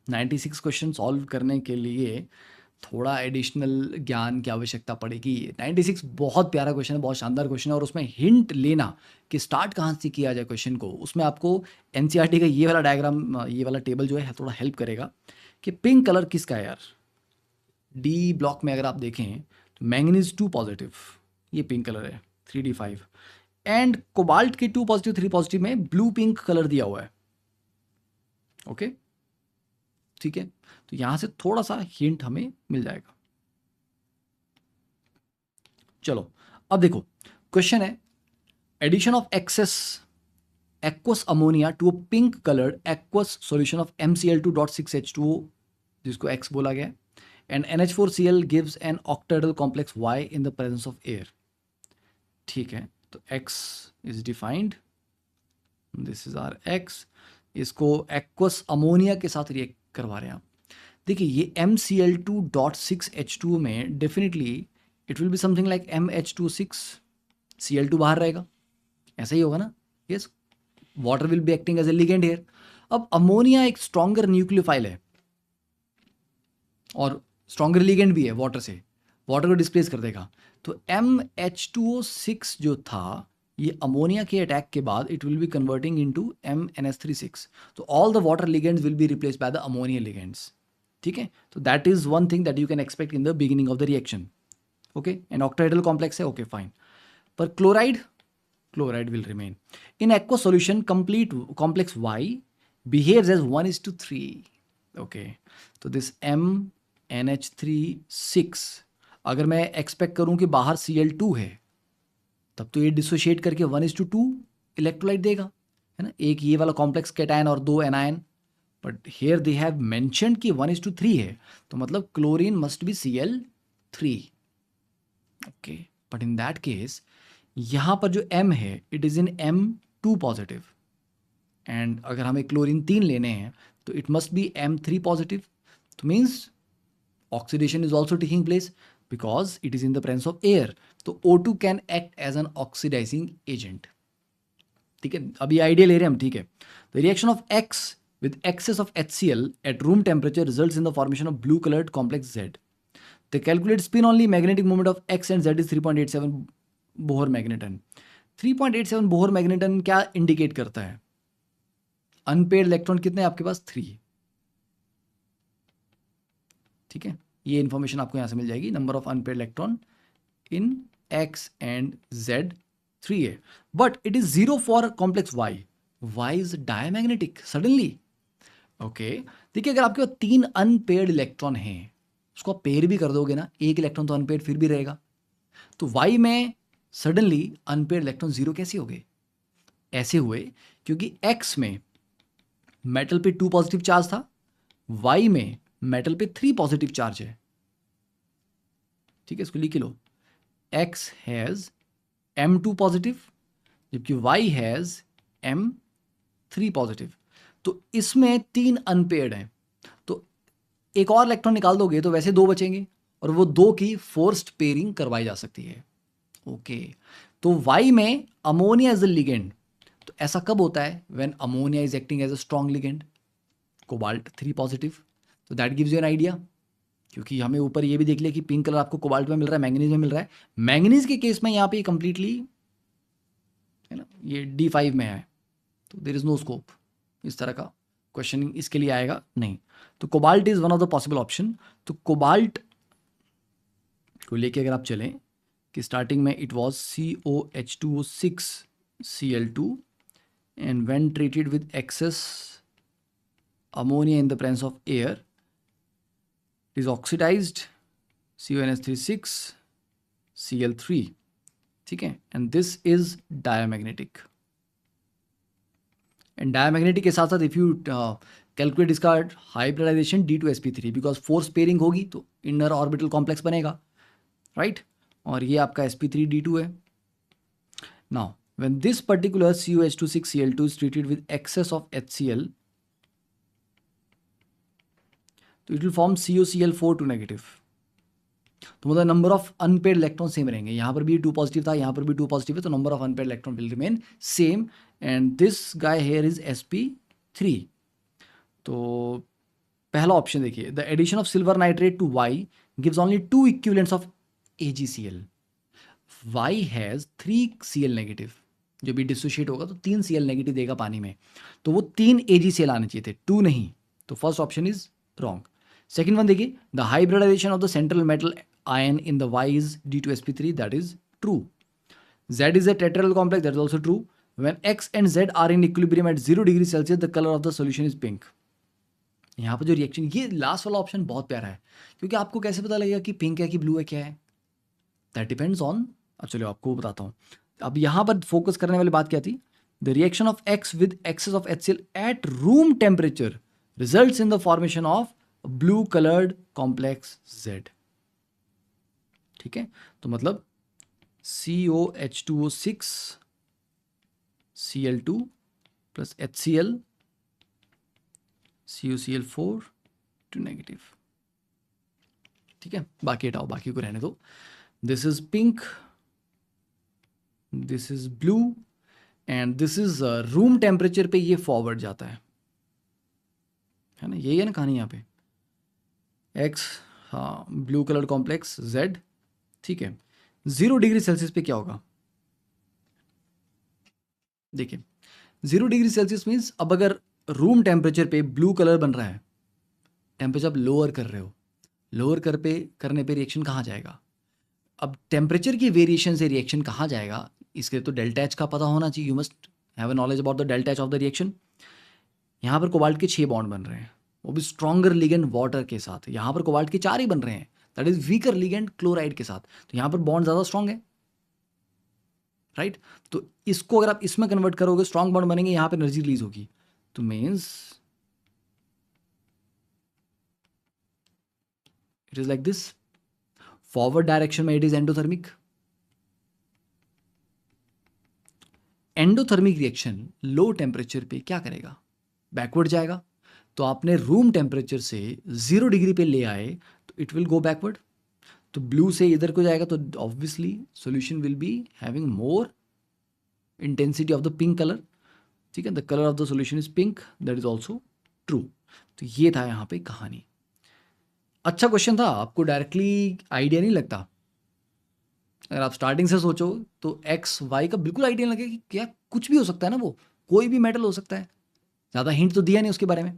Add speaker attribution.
Speaker 1: 96 question solve करने के लिए थोड़ा एडिशनल ज्ञान की आवश्यकता पड़ेगी। 96 बहुत प्यारा क्वेश्चन है, बहुत शानदार क्वेश्चन है, और उसमें हिंट लेना कि स्टार्ट कहाँ से किया जाए क्वेश्चन को, उसमें आपको एनसीईआरटी का ये वाला डायग्राम, ये वाला टेबल जो है थोड़ा हेल्प करेगा कि पिंक कलर किसका है यार। डी ब्लॉक में अगर आप देखें तो मैंगनीज 2 पॉजिटिव, ये पिंक कलर है 3d5, एंड कोबाल्ट के 2 पॉजिटिव 3 पॉजिटिव में ब्लू पिंक कलर दिया हुआ है। ओके, ठीक है, तो यहां से थोड़ा सा हिंट हमें मिल जाएगा। चलो अब देखो, क्वेश्चन है addition of excess aqueous ammonia to a pink colored aqueous solution of MCl2.6H2O, जिसको X बोला गया, and NH4Cl gives an octahedral complex Y in the presence of air। ठीक है, तो X is defined, this is our X, इसको aqueous ammonia के साथ react करवा रहे हैं आप। देखिए ये MCl2.6H2O में definitely it will be something like MH26, Cl2 बाहर रहेगा, ऐसा ही होगा ना। Yes, water will be acting as a ligand here. अब अमोनिया एक स्ट्रॉन्गर न्यूक्लियोफाइल है और स्ट्रॉन्गर लिगेंड भी है वाटर से, वाटर को डिस्प्लेस कर देगा। तो MH2O6 जो था, ये अमोनिया के अटैक के बाद it will be converting into MnS36, तो all the water ligands will be replaced by the ammonia ligands. ठीक है, तो that is one thing that you can expect in the beginning of the reaction. Okay, an octahedral complex है, okay fine, पर chloride will remain in aqueous solution, complete complex Y behaves as 1:3। okay, तो this MnH36 अगर मैं expect करूं कि बाहर Cl2 है, तब तो ये डिसोशिएट करके 1:2 इलेक्ट्रोलाइट देगा, है ना, एक ये वाला कॉम्प्लेक्स कैटायन और 2 anion, but here they have mentioned कि 1:3 है, तो मतलब chlorine must be Cl3। Okay, but in that case यहाँ पर जो M है it is in M2 positive, and अगर हमें क्लोरीन 3 लेने हैं तो it must be M3 positive, तो means oxidation is also taking place because it is in the presence of air, तो O2 can act as an oxidising agent. ठीक है, अभी आइडिया ले रहे हैं हम। ठीक है, the reaction of X with excess of HCl at room temperature results in the formation of blue colored complex Z। The calculate spin only magnetic moment of X and Z is 3.87 Bohr magneton. 3.87 Bohr magneton क्या indicate करता है? Unpaired electron कितने आपके पास? 3। ठीक है, ये information आपको यहां से मिल जाएगी, number of unpaired electron in X and Z 3 है, but it is 0 for complex Y। Y is diamagnetic suddenly. Okay, देखिए अगर आपके पास 3 अनपेड इलेक्ट्रॉन हैं, उसको आप पेयर भी कर दोगे ना, एक इलेक्ट्रॉन तो अनपेड फिर भी रहेगा, तो Y में सडनली अनपेड इलेक्ट्रॉन 0 कैसे हो गए? ऐसे हुए क्योंकि X में मेटल पे 2 पॉजिटिव चार्ज था, Y में मेटल पे 3 पॉजिटिव चार्ज है। ठीक है, इसको लिख लो, X हैज M2 पॉजिटिव जबकि Y हैज M3 पॉजिटिव, तो इसमें 3 अनपेयर्ड हैं, तो एक और इलेक्ट्रॉन निकाल दोगे तो वैसे 2 बचेंगे और वो 2 की फोर्स्ड पेयरिंग करवाई जा सकती है। ओके, तो Y में अमोनिया इज अ लिगेंड, तो ऐसा कब होता है? When ammonia is acting as a strong ligand, cobalt 3 positive, तो that gives you an idea. क्योंकि हमें ऊपर ये भी देख लिया कि पिंक कलर आपको कोबाल्ट में मिल रहा है, मैंगनीज में मिल रहा है। मैंगनीज के केस में यहाँ पे कंप्लीटली, है ना, ये D5 में है, तो देयर इज नो स्कोप, इस तरह का क्वेश्चन इसके लिए आएगा नहीं। तो cobalt is one of the possible option. तो कोबाल्ट को लेके अगर आप चलें कि स्टार्टिंग में it was COH2O6 Cl2 and when treated with excess ammonia in the presence of air it is oxidized CONH36 Cl3। ठीक है, and this is diamagnetic, and diamagnetic के साथ साथ if you calculate इसका hybridization D2sp3 because force pairing होगी तो inner orbital complex बनेगा, right? और ये आपका sp3d2 है। Now when this particular COH26 Cl2 is treated with excess of HCl, तो it will form COCl4 2 negative, तो मतलब number of unpaired electron same रहेंगे, यहाँ पर भी 2 पॉजिटिव था, यहाँ पर भी 2 पॉजिटिव है, तो number of unpaired electron will remain same, and this guy here is sp3। तो पहला ऑप्शन देखिए, the addition of silver nitrate to Y gives only 2 equivalents of AgCl. Y has 3 Cl negative, जो भी dissociate होगा तो 3 Cl negative देगा पानी में, तो वो 3 AgCl आने चाहिए थे, 2 नहीं, तो first option is wrong. Second one देखिए, the hybridisation of the central metal ion in the Y is d two sp3, that is true. Z is a tetrahedral complex, that is also true. When X and Z are in equilibrium at 0 degree Celsius, the color of the solution is pink. यहाँ पर जो reaction, ये last वाला option बहुत प्यारा है, क्योंकि आपको कैसे पता लगेगा कि पिंक है कि ब्लू है, क्या है, दैट डिपेंड्स ऑन. अब चलो आपको बताता हूँ. अब यहाँ पर फोकस करने वाली बात क्या थी, the reaction of X with excess of HCl at room temperature results in the formation of blue coloured complex Z. ठीक है, तो मतलब COH2O6 Cl2 plus HCl CuCl4 to negative. ठीक है, बाकी हटाओ, बाकी को रहने दो. This is pink, this is blue and this is room temperature पे ये फॉरवर्ड जाता है ना, यही है ना कहानी यहाँ पे. X, हाँ, ब्लू कलर कॉम्प्लेक्स Z. ठीक है, 0 डिग्री सेल्सियस पे क्या होगा, देखिए 0 डिग्री सेल्सियस मीन्स अब अगर रूम टेम्परेचर पे ब्लू कलर बन रहा है, टेम्परेचर आप लोअर कर रहे हो, लोअर करने पे रिएक्शन कहाँ जाएगा. अब टेम्परेचर की वेरिएशन से रिएक्शन कहाँ जाएगा, इसके लिए तो डेल्टा एच का पता होना चाहिए. You must have a knowledge about the delta H of the reaction. यहाँ पर कोबाल्ट के 6 बॉन्ड बन रहे हैं, वो भी स्ट्रॉन्गर लिगेंड वाटर के साथ. यहाँ पर कोबाल्ट के 4 ही बन रहे हैं, that is weaker ligand chloride के साथ, तो यहाँ पर बॉन्ड ज़्यादा स्ट्रॉन्ग है, राइट. तो इसको अगर आप इसमें कन्वर्ट करोगे, स्ट्रॉन्ग बॉन्ड बनेंगे, यहाँ पर एनर्जी रिलीज होगी, तो means it is like this. Forward direction में it is endothermic. Endothermic reaction low temperature पे क्या करेगा, बैकवर्ड जाएगा. तो आपने रूम टेम्परेचर से 0 डिग्री पे ले आए तो इट विल गो बैकवर्ड. तो ब्लू से इधर को जाएगा तो obviously solution will be having more intensity of the pink colour. ठीक है, the colour of the solution is pink, that is also true. तो ये था यहाँ पे कहानी. अच्छा क्वेश्चन था, आपको डायरेक्टली आइडिया नहीं लगता. अगर आप स्टार्टिंग से सोचो तो एक्स वाई का बिल्कुल आइडिया नहीं लगे कि क्या कुछ भी हो सकता है ना, वो कोई भी मेटल हो सकता है. ज़्यादा हिंट तो दिया नहीं उसके बारे में.